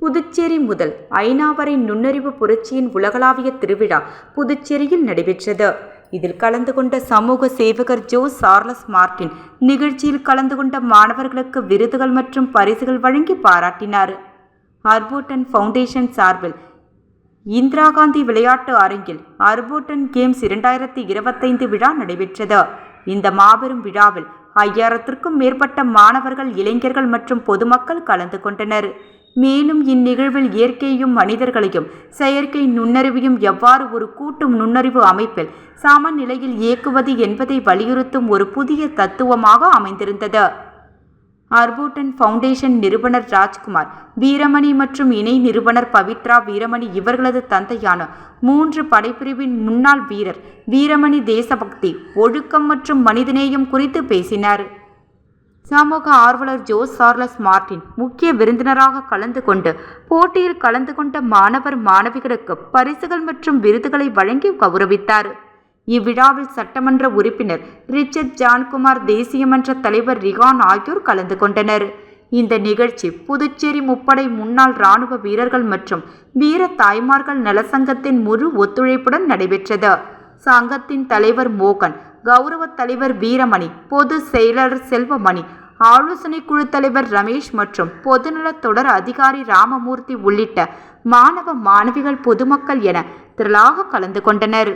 புதுச்சேரி முதல் ஐநா வரை நுண்ணறிவு புரட்சியின் உலகளாவிய திருவிழா புதுச்சேரியில் நடைபெற்றது. இதில் கலந்து கொண்ட சமூக சேவகர் ஜோ சார்லஸ் மார்டின் நிகழ்ச்சியில் கலந்து கொண்ட மாணவர்களுக்கு விருதுகள் மற்றும் பரிசுகள் வழங்கி பாராட்டினார். அர்போட்டன் ஃபவுண்டேஷன் சார்பில் இந்திரா காந்தி விளையாட்டு அரங்கில் அர்போட்டன் கேம்ஸ் 2025 விழா நடைபெற்றது. இந்த மாபெரும் விழாவில் 5000க்கும் மேற்பட்ட மாணவர்கள், இளைஞர்கள் மற்றும் பொதுமக்கள் கலந்து கொண்டனர். மேலும் இந்நிகழ்வில் இயற்கையையும் மனிதர்களையும் செயற்கை நுண்ணறிவையும் எவ்வாறு ஒரு கூட்டு நுண்ணறிவு அமைப்பில் சமநிலையில் இயக்குவது என்பதை வலியுறுத்தும் ஒரு புதிய தத்துவமாக அமைந்திருந்தது. அர்போட்டன் ஃபவுண்டேஷன் நிறுவனர் ராஜ்குமார் வீரமணி மற்றும் இணை நிறுவனர் பவித்ரா வீரமணி இவர்களது தந்தையான 3 படைப்பிரிவின் முன்னாள் வீரர் வீரமணி தேசபக்தி, ஒழுக்கம் மற்றும் மனிதநேயம் குறித்து பேசினார். சமூக ஆர்வலர் ஜோ சார்லஸ் மார்டின் முக்கிய விருந்தினராக கலந்து கொண்டு போட்டியில் கலந்து கொண்ட மாணவர், மாணவிகளுக்கு பரிசுகள் மற்றும் விருதுகளை வழங்கி கௌரவித்தார். இவ்விழாவில் சட்டமன்ற உறுப்பினர் ரிச்சர்ட் ஜான்குமார், தேசிய மன்ற தலைவர் ரிகான் ஆகியோர் கலந்து கொண்டனர். இந்த நிகழ்ச்சி புதுச்சேரி முப்படை முன்னாள் இராணுவ வீரர்கள் மற்றும் வீர தாய்மார்கள் நலசங்கத்தின் முழு ஒத்துழைப்புடன் நடைபெற்றது. சங்கத்தின் தலைவர் மோகன், கௌரவ தலைவர் வீரமணி, பொது செயலாளர் செல்வமணி, ஆலோசனை குழு தலைவர் ரமேஷ் மற்றும் பொதுநல தொடர் அதிகாரி ராமமூர்த்தி உள்ளிட்ட மாணவ, மாணவிகள், பொதுமக்கள் என திரளாக கலந்து கொண்டனர்.